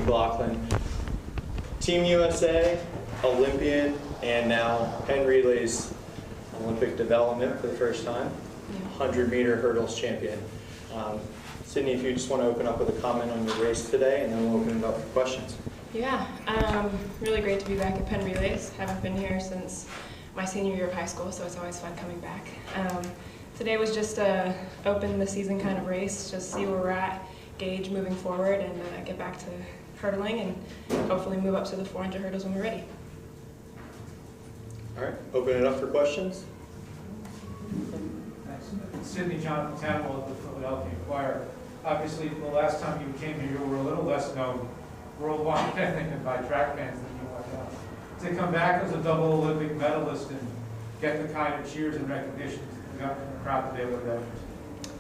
McLaughlin. Team USA, Olympian, and now Penn Relays Olympic development for the first time. 100-meter hurdles champion. Sydney, if you just want to open up with a comment on your race today, and then we'll open it up for questions. Yeah, really great to be back at Penn Relays. Haven't been here since my senior year of high school, so it's always fun coming back. Today was just a open the season kind of race, just see where we're at, gauge moving forward, and get back to hurdling and hopefully move up to the 400 hurdles when we're ready. All right, open it up for questions. Thanks. Sydney Jonathan Tamble of the Philadelphia Inquirer. Obviously, the last time you came here, you were a little less known worldwide, I think, and by track fans than you are now. To come back as a double Olympic medalist and get the kind of cheers and recognition you got from the crowd today, what that means?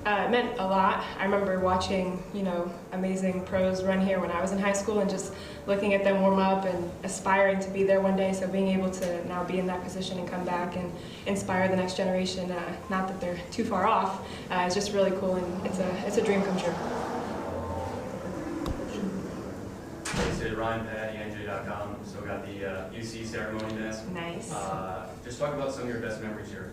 It meant a lot. I remember watching, amazing pros run here when I was in high school and just looking at them warm up and aspiring to be there one day. So being able to now be in that position and come back and inspire the next generation, not that they're too far off, is just really cool, and it's a dream come true. Hey, Ryan at ENJ.com. So got the UC ceremony desk. Nice. Just talk about some of your best memories here.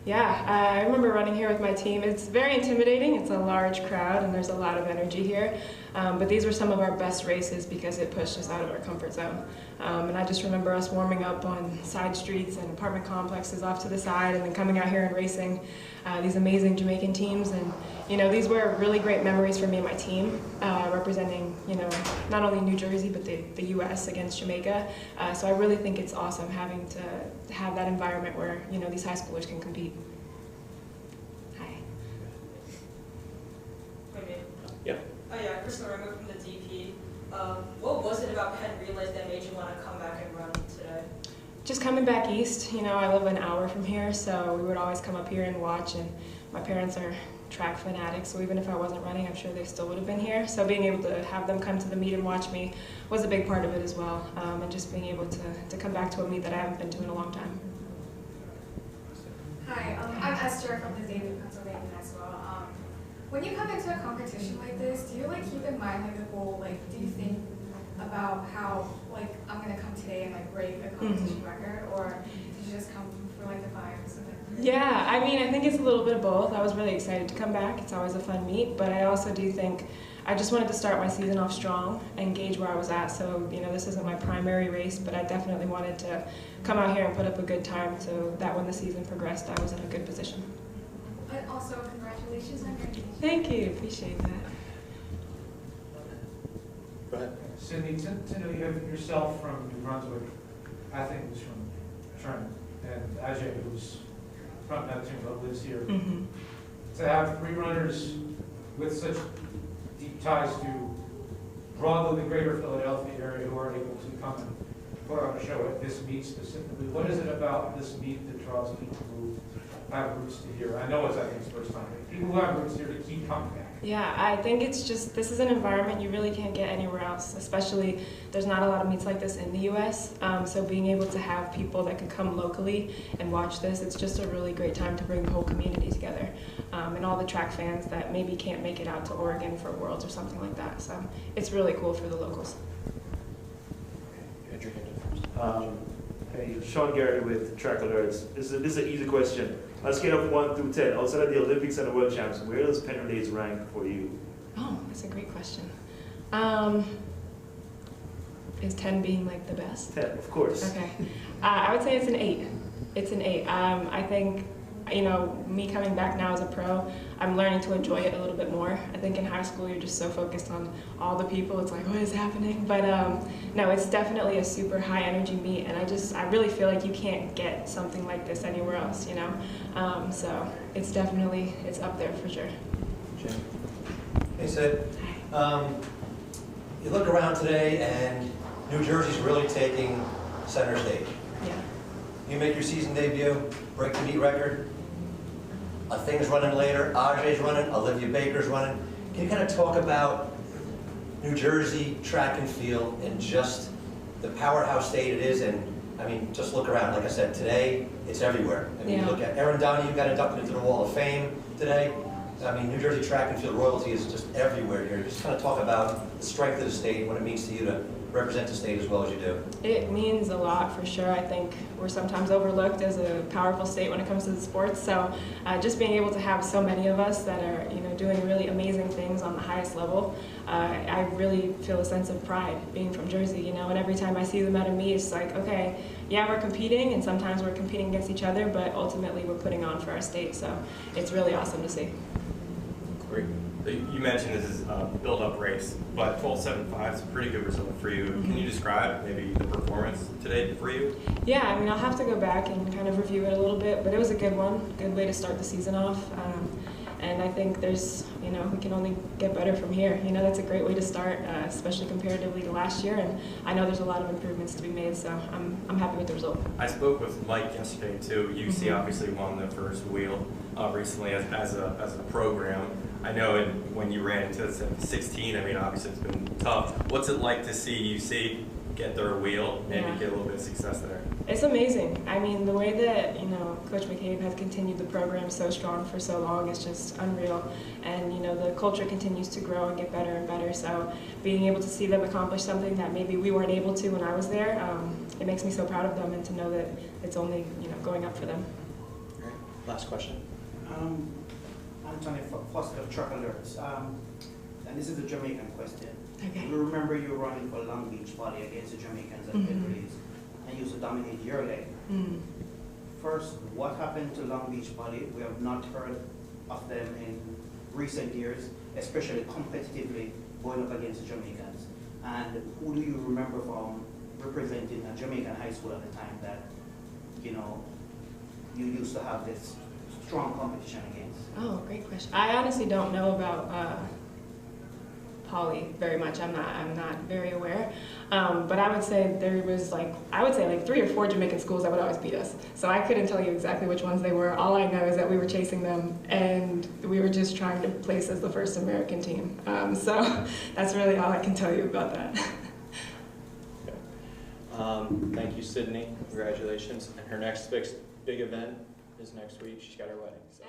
Yeah, I remember running here with my team. It's very intimidating. It's a large crowd and there's a lot of energy here. But these were some of our best races because it pushed us out of our comfort zone. And I just remember us warming up on side streets and apartment complexes off to the side and then coming out here and racing these amazing Jamaican teams. And these were really great memories for me and my team, representing not only New Jersey but the U.S. against Jamaica. So I really think it's awesome having to have that environment where these high schoolers can compete. Hi. Yeah. Oh yeah, Chris Lorengo from the DP. What was it about Penn Relays that made you want to come back and run today? Just coming back east, I live an hour from here, so we would always come up here and watch, and my parents are track fanatics, so even if I wasn't running, I'm sure they still would have been here. So being able to have them come to the meet and watch me was a big part of it as well, and just being able to come back to a meet that I haven't been to in a long time. Hi, I'm Esther from the Daily Pennsylvania as well. When you come into a competition like this, do you keep in mind the goal? Do you think about how I'm gonna come today and break a competition record, or did you just come for the vibes of it? Yeah, I think it's a little bit of both. I was really excited to come back. It's always a fun meet, but I also do think I just wanted to start my season off strong and gauge where I was at. So this isn't my primary race, but I definitely wanted to come out here and put up a good time so that when the season progressed, I was in a good position. But also, congratulations on your engagement. Thank you, appreciate that. Go ahead. Sydney, to know you have yourself from New Brunswick, I think was from Trent, and Ajay, who's from Neptune but lives here. Mm-hmm. To have three runners with such deep ties to broadly the greater Philadelphia area who are able to come and put on a show at this meet specifically, what is it about this meet that draws people who have roots to here? I know it's first time, but people who have roots here to keep coming back. Yeah, I think it's just, this is an environment you really can't get anywhere else, especially there's not a lot of meets like this in the U.S., so being able to have people that could come locally and watch this, it's just a really great time to bring the whole community together, and all the track fans that maybe can't make it out to Oregon for Worlds or something like that, so it's really cool for the locals. Hey, Sean Garrett with Track Alerts. This is an easy question. On a scale of 1 through 10, outside of the Olympics and the World Champs, where does Penn Relays rank for you? Oh, that's a great question. Is 10 being the best? 10, of course. Okay. I would say it's an 8. It's an 8. I think, me coming back now as a pro, I'm learning to enjoy it a little bit more. I think in high school you're just so focused on all the people, it's what is happening? But no, it's definitely a super high energy meet, and I really feel like you can't get something like this anywhere else, so it's definitely, it's up there for sure. Jim. Hey Sid, you look around today and New Jersey's really taking center stage. Yeah. You make your season debut, break the meet record. Things running later, Ajay's running, Olivia Baker's running. Can you kind of talk about New Jersey track and field and just the powerhouse state it is? And just look around. Like I said, today it's everywhere. You look at Erin Downey, you got inducted into the Wall of Fame today. I mean, New Jersey track and field royalty is just everywhere here. Just kind of talk about the strength of the state, what it means to you to represent the state as well as you do. It means a lot for sure. I think we're sometimes overlooked as a powerful state when it comes to the sports. So just being able to have so many of us that are, doing really amazing things on the highest level, I really feel a sense of pride being from Jersey, and every time I see them at a meet, it's like, okay, yeah, we're competing, and sometimes we're competing against each other, but ultimately we're putting on for our state. So it's really awesome to see. Great. You mentioned this is a build-up race, but 12.75 is a pretty good result for you. Can you describe maybe the performance today for you? Yeah, I mean, I'll have to go back and kind of review it a little bit, but it was a good one, good way to start the season off. And I think there's, we can only get better from here. That's a great way to start, especially comparatively to last year. And I know there's a lot of improvements to be made, so I'm happy with the result. I spoke with Mike yesterday too. UC obviously won the first wheel recently as a program. I know when you ran into 16, I mean, obviously it's been tough. What's it like to see UC get their wheel, maybe get a little bit of success there? It's amazing. I mean, the way that, Coach McCabe has continued the program so strong for so long is just unreal. And, the culture continues to grow and get better and better. So being able to see them accomplish something that maybe we weren't able to when I was there, it makes me so proud of them, and to know that it's only, going up for them. All right. Last question. Anthony Foster of Truck Alerts. And this is a Jamaican question. Okay. You remember you were running for Long Beach Poly against the Jamaicans at Penn Relays, and you used to dominate your leg. First, what happened to Long Beach Poly? We have not heard of them in recent years, especially competitively going up against the Jamaicans. And who do you remember from representing a Jamaican high school at the time that, you used to have this strong competition against? Oh, great question. I honestly don't know about Poly very much. I'm not very aware. But I would say there was like 3 or 4 Jamaican schools that would always beat us. So I couldn't tell you exactly which ones they were. All I know is that we were chasing them, and we were just trying to place as the first American team. So that's really all I can tell you about that. Okay. Thank you, Sydney. Congratulations. And her next big event is next week. She's got her wedding. So.